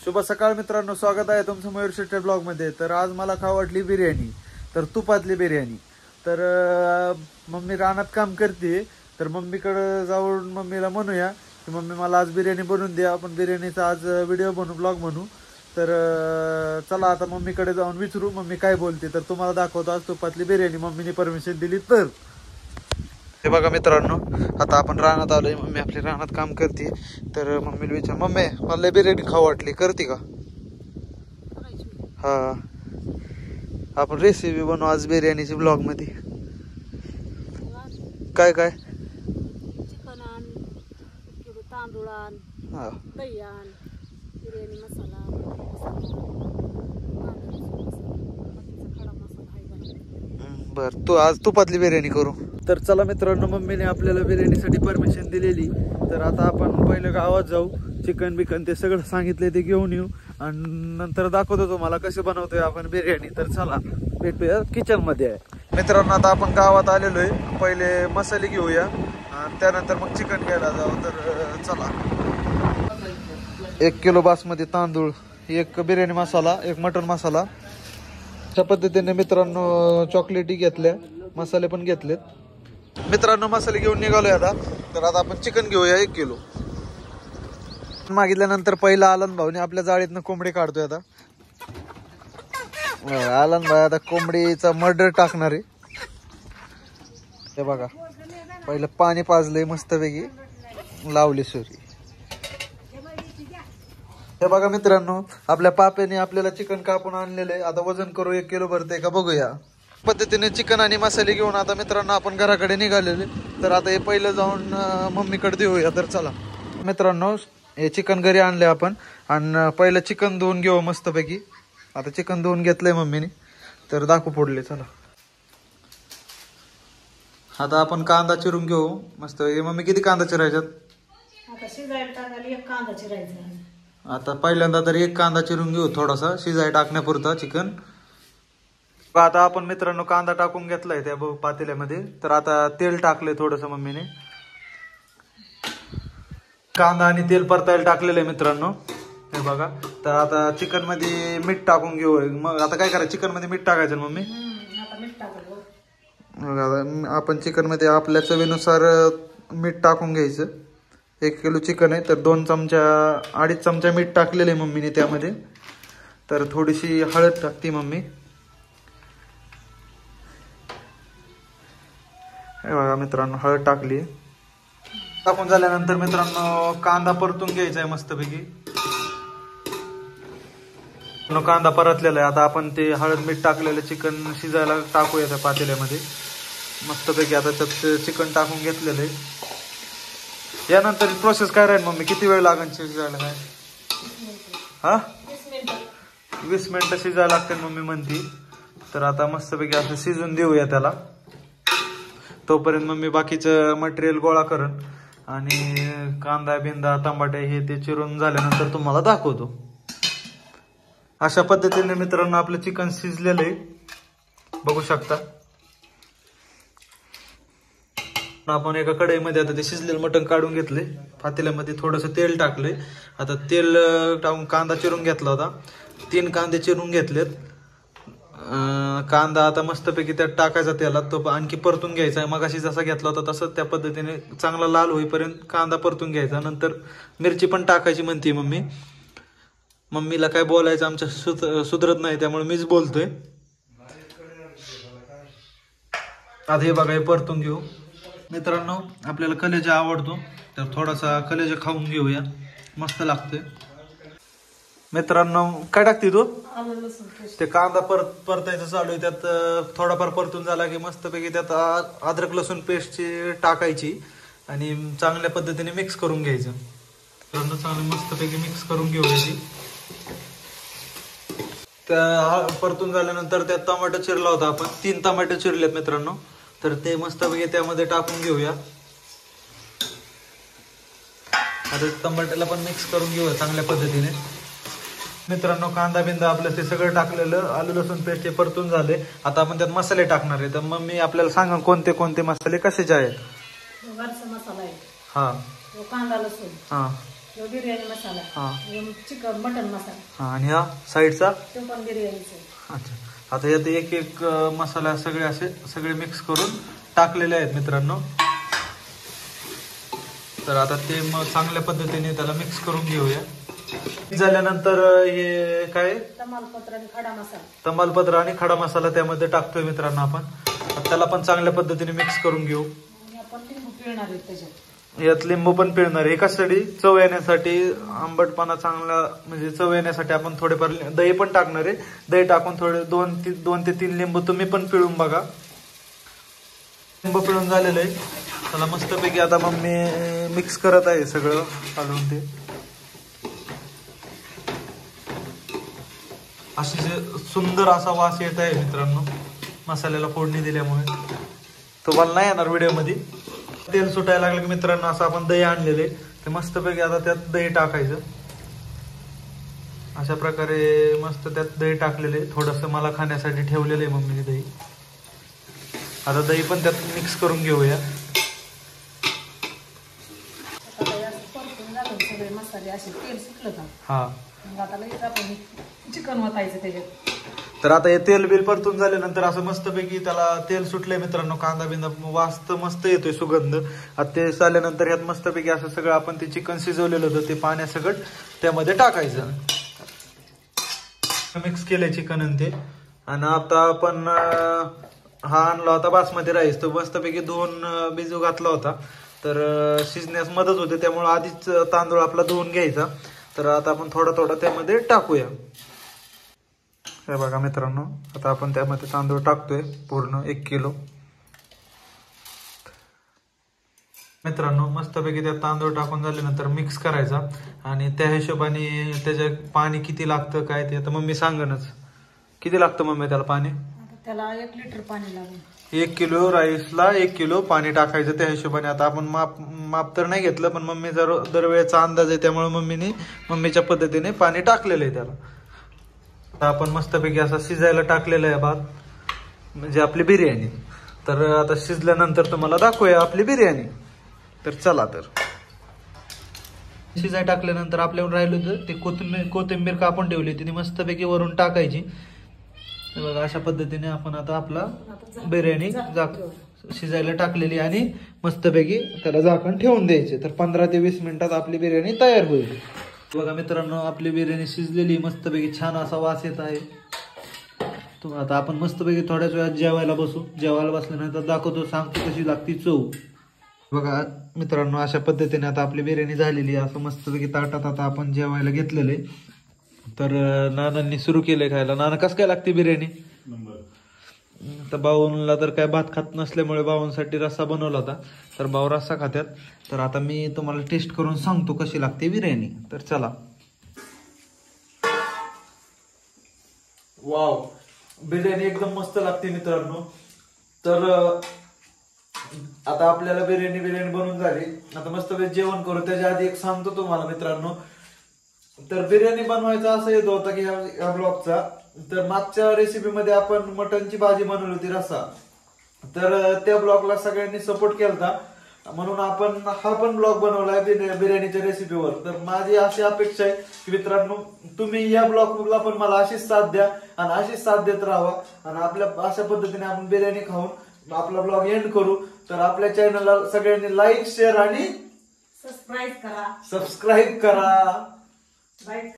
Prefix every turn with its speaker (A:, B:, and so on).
A: शुभ सकाळ मित्रांनो, स्वागत आहे तुमचं मयूर शेट्टी ब्लॉग मध्ये। तर आज मला खाऊ वाटली बिर्याणी, तर तुपातली बिर्याणी। तर मम्मी रानात काम करते, तर मम्मीकडे जाऊन मम्मीला म्हणूया की मम्मी मला आज बिर्याणी बनवून द्या, आपण बिर्याणीचा आज व्हिडिओ बनवू, ब्लॉग बनवू। तर चला आता मम्मीकडे जाऊन विचारू मम्मी काय बोलते। तर तुम्हाला दाखवतो आज तुपातली बिर्याणी, मम्मीने परमिशन दिली तर। हे बघा मित्रांनो, आता आपण रानात आलोय, मम्मी आपली रानात काम करते। तर मम्मीला विचार, मम्मी मला बिर्याणी खाऊ वाटली, करते का? हा, आपण रेसिपी बनवू आज बिर्याणीची ब्लॉग मध्ये। काय काय?
B: चिकन आण, किलो तांदूळ आण,
A: हा,
B: दही आण, बिर्याणी मसाला,
A: बर, तू आज तुपातली बिर्याणी करू। तर चला मित्रांनो, मम्मीने आपल्याला बिर्याणीसाठी परमिशन दिलेली। तर आता आपण पहिलं गावात जाऊ, चिकन बिकन ते सगळं सांगितले ते घेऊन येऊ, आणि नंतर दाखवतो तुम्हाला कसे बनवतोय आपण बिर्याणी। तर चला भेटूया किचन मध्ये आहे मित्रांनो। आता आपण गावात आलेलो आहे, पहिले मसाले घेऊया आणि त्यानंतर मग चिकन घ्यायला जाऊ। तर चला, 1 किलो बासमती तांदूळ, 1 बिर्याणी मसाला, 1 मटन मसाला, अशा पद्धतीने मित्रांनो चॉकलेटी घेतल्या, मसाले पण घेतलेत मित्रांनो। मसाले घेऊन निघालोय आता। तर आता आपण चिकन घेऊया 1 किलो। मागितल्यानंतर पहिला आनंद भाऊने आपल्या जाळीतनं कोंबडी काढतोय। आता आनंद भाई आता कोंबडीचा मर्डर टाकणार आहे। हे बघा, पहिलं पाणी पाजलंय मस्तपैकी, लावली सुरी। हे बघा मित्रांनो, आपल्या पाप्याने आपल्याला चिकन कापून आणलेलं आहे। आता वजन करू, 1 किलो भरते का बघूया। पद्धतीने चिकन आणि मसाले घेऊन आता मित्रांनो आपण घराकडे निघालेले। तर आता हे पहिलं जाऊन मम्मीकडे देऊया। तर चला मित्रांनो, हे चिकन घरी आणले आपण, आणि पहिलं चिकन धुवून घेऊ मस्तपैकी। आता चिकन धुवून घेतलंय मम्मीने, तर दाखवू पुढले। चला आता आपण कांदा चिरून घेऊ मस्त। मम्मी किती कांदा चिरायच्यात?
B: आता शिजायला टाकायला 1 कांदा चिरायचा।
A: आता पहिल्यांदा तर 1 कांदा चिरून घेऊ, थोडासा शिजाय टाकण्यापुरता चिकन। आता आपण मित्रांनो कांदा टाकून घेतलाय त्या पातेल्यामध्ये। तर आता तेल टाकलंय थोडस मम्मीने, कांदा आणि तेल परतायला टाकलेलं आहे मित्रांनो, हे बघा। तर आता चिकन मध्ये मीठ टाकून घेऊ। मग आता काय करायचं, चिकन मध्ये मीठ टाकायचं मम्मी?
B: आता मीठ टाकलं।
A: आपण चिकन मध्ये आपल्या चवीनुसार मीठ टाकून घ्यायचं। 1 किलो चिकन आहे, तर 2 चमचा 2.5 चमचा मीठ टाकलेलं आहे मम्मीने त्यामध्ये। तर थोडीशी हळद टाकते मम्मी, हे बघा मित्रांनो, हळद टाकली। टाकून झाल्यानंतर मित्रांनो कांदा परतून घ्यायचा आहे मस्तपैकी। कांदा परतलेला आहे। आता आपण ते हळद मीठ टाकलेलं चिकन शिजायला टाकूया त्या पातेल्यामध्ये मस्तपैकी। आता त्यात चिकन टाकून घेतलेलं आहे। यानंतर प्रोसेस काय राहील मम्मी, किती वेळ लागेल शिजायला? काय हा, 20 मिनिटं शिजायला लागते मम्मी म्हणती। तर आता मस्तपैकी असं शिजून देऊया त्याला। तोपर्यंत मम्मी बाकीचं मटेरियल गोळा करण, आणि कांदा बिंदा टमाटे हे ते चिरून झाल्यानंतर तुम्हाला दाखवतो। अशा पद्धतीने मित्रांनो आपलं चिकन शिजलेलं आहे, बघू शकता। आपण एका कढईमध्ये आता ते शिजलेलं मटण काढून घेतले, पातेल्यामध्ये थोडंसं तेल टाकलंय। आता तेल टाकून कांदा चिरून घेतला होता, 3 कांदे चिरून घेतलेत। कांदा आता मस्तपैकी त्यात टाकायचा तेलात, तो आणखी परतून घ्यायचा आहे। मगाशी जसा घेतला होता तसं त्या पद्धतीने चांगला लाल होईपर्यंत कांदा परतून घ्यायचा। नंतर मिरची पण टाकायची म्हणते मम्मी। मम्मीला काय बोलायचं आमच्या सुधरत नाही, त्यामुळे मीच बोलतोय। आता हे बघा, हे परतून घेऊ मित्रांनो। आपल्याला कलेजा आवडतो, तर थोडासा कलेजा खाऊन घेऊया, मस्त लागतोय मित्रांनो। काय टाकते तू? ते कांदा परतायचं चालू आहे, त्यात थोडाफार परतून झाला की मस्तपैकी त्यात अद्रक लसूण पेस्टची टाकायची, आणि चांगल्या पद्धतीने मिक्स करून घ्यायचं। चांगलं मस्तपैकी मिक्स करून घेऊया। त्या परतून झाल्यानंतर त्यात टमाटर चिरला होता आपण, 3 टमाटे चिरलेत मित्रांनो। तर ते मस्तपैकी त्यामध्ये टाकून घेऊया। आता टमाट्याला पण मिक्स करून घेऊया चांगल्या पद्धतीने मित्रांनो। कांदा बिंदा आपलं ते सगळं टाकलेलं, आलू लसूण पेस्ट हे परतून झाले। आता आपण त्यात मसाले टाकणार आहे। तर मम्मी आपल्याला सांगा कोणते कोणते मसाले कशाचे आहेत?
B: मसाला आहे,
A: हा,
B: कांदा लसूण,
A: हा,
B: ह्यो बिर्याणी मसाला,
A: हा.
B: ह्यो चिकन मटन मसाला,
A: हा, आणि हा साईडचा.
B: तो पण बिर्याणीचा.
A: अच्छा, आता यात एक एक मसाला सगळे असे सगळे मिक्स करून टाकलेले आहेत मित्रांनो. तर आता ते मग चांगल्या पद्धतीने त्याला मिक्स करून घेऊया. झाल्यानंतर हे काय
B: तमालपत्र आणि खडा मसाला,
A: तमालपत्र आणि खडा मसाला त्यामध्ये टाकतोय मित्रांनो आपण. त्याला पण चांगल्या पद्धतीने मिक्स करून घेऊ.
B: आणि आपण लिंबू पिळणार आहे त्याच्यात.
A: यात लिंबू पण पिळणार आहे. कशासाठी? चव येण्यासाठी, आंबटपणा चांगला म्हणजे चव येण्यासाठी आपण थोडेफार दही पण टाकणार आहे. दही टाकून थोडे 2 ते 3 लिंबू तुम्ही पण पिळून बघा. लिंबू पिळून झालेलं आहे. त्याला मस्तपैकी आता मम्मी मिक्स करत आहे सगळं घालून. ते अशी सुंदर असा वास येत आहे मित्रांनो मसाल्याला फोडणी दिल्यामुळे. तुम्हाला नाही येणार व्हिडिओ मध्ये. तेल सुटायला लागलं की मित्रांनो असं आपण दही आणलेले ते मस्तपैकी आता त्यात दही टाकायचं. अशा प्रकारे मस्त त्यात दही टाकलेले. थोडंसं मला खाण्यासाठी ठेवलेलं आहे मम्मीने दही. आता दही पण त्यात मिक्स करून घेऊया.
B: सगळे मसाले असे तेल सुटलं का
A: हा,
B: मग आता लगेच आपण चिकन वतायचं त्याच्यात.
A: तर आता हे तेल बिल परतून झाल्यानंतर असं मस्तपैकी त्याला तेल सुटलंय मित्रांनो. कांदा बिंदा वास तर मस्त येतोय, सुगंध. आता ते झाल्यानंतर ह्यात मस्तपैकी असं सगळं आपण ते चिकन शिजवलेलं होतं ते पाण्यासकट त्यामध्ये टाकायचं. मिक्स केलंय चिकन आणि ते. आणि आता आपण हा आणला होता बासमती राईस. तो मस्तपैकी 2 भिजू घातला होता. तर शिजण्यास मदत होते त्यामुळे आधीच तांदूळ आपला धुवून घ्यायचा. तर आता आपण थोडा थोडा त्यामध्ये टाकूया. हे बघा मित्रांनो, आता आपण त्यामध्ये तांदूळ टाकतोय पूर्ण 1 किलो. मित्रांनो मस्तपैकी त्यात तांदूळ टाकून झाल्यानंतर मिक्स करायचा. आणि त्या हिशोबाने त्याच्या पाणी किती लागतं काय ते आता मम्मी सांगणच. किती लागतं मम्मी त्याला पाणी?
B: त्याला 1 लिटर पाणी लागेल.
A: 1 किलो राईसला 1 किलो पाणी टाकायचं त्या हिशोबाने. आता आपण माप तर नाही घेतलं पण मम्मी दरवेळेचा अंदाज आहे त्यामुळे मम्मीच्या पद्धतीने पाणी टाकलेलं आहे त्याला. आता आपण मस्तपैकी असा शिजायला टाकलेला आहे भात म्हणजे आपली बिर्याणी. तर आता शिजल्यानंतर तुम्हाला दाखवूया आपली बिर्याणी. तर चला, तर शिजाय टाकल्यानंतर आपल्यावर राहिलं होतं ते कोथिंबीर कापून ठेवली होती ती मस्तपैकी वरून टाकायची. बघा अशा पद्धतीने आपण आता आपला बिर्याणी शिजायला टाकलेली आणि मस्तपैकी त्याला झाकण ठेवून द्यायचे. तर 15 ते 20 मिनिटात आपली बिर्याणी तयार होईल. बघा मित्रांनो आपली बिर्याणी शिजलेली मस्तपैकी छान असा वास येत आहे. आता आपण मस्तपैकी थोड्याच वेळात जेवायला बसू. जेवायला बसल्यानंतर दाखवतो, सांगतो कशी लागती चव. बघा मित्रांनो अशा पद्धतीने आता आपली बिर्याणी झालेली आहे. असं मस्तपैकी ताटात आता आपण जेवायला घेतलेले. तर नानांनी सुरू केलंय खायला. नाना कसं काय लागते बिर्याणी? तर भाऊला तर काय भात खात नसल्यामुळे भाऊंसाठी रस्सा बनवला होता. तर भाऊ रस्सा खात्यात. तर आता मी तुम्हाला टेस्ट करून सांगतो कशी लागते बिर्याणी. तर चला. वाव, बिर्याणी एकदम मस्त लागते मित्रांनो. तर आता आपल्याला बिर्याणी बनवून झाली. आता मस्त जेवण करू. त्याच्या आधी एक सांगतो तुम्हाला मित्रांनो. तर बिर्याणी बनवायचा असं येत होता की ह्या ब्लॉगचा. तर मागच्या रेसिपीमध्ये आपण मटनची भाजी बनवली होती रस्सा. तर त्या ब्लॉगला सगळ्यांनी सपोर्ट केला म्हणून आपण हा पण ब्लॉग बनवलाय बिर्याणीच्या रेसिपीवर. तर माझी अशी अपेक्षा आहे की मित्रांनो तुम्ही या ब्लॉगला पण मला अशीच साथ द्या आणि अशीच साथ देत राहा. आणि आपल्या अशा पद्धतीने आपण बिर्याणी खाऊन आपला ब्लॉग एंड करू. तर आपल्या चॅनलला सगळ्यांनी लाईक, शेअर आणि
B: सबस्क्राईब करा.
A: सबस्क्राईब करा.
B: बाय.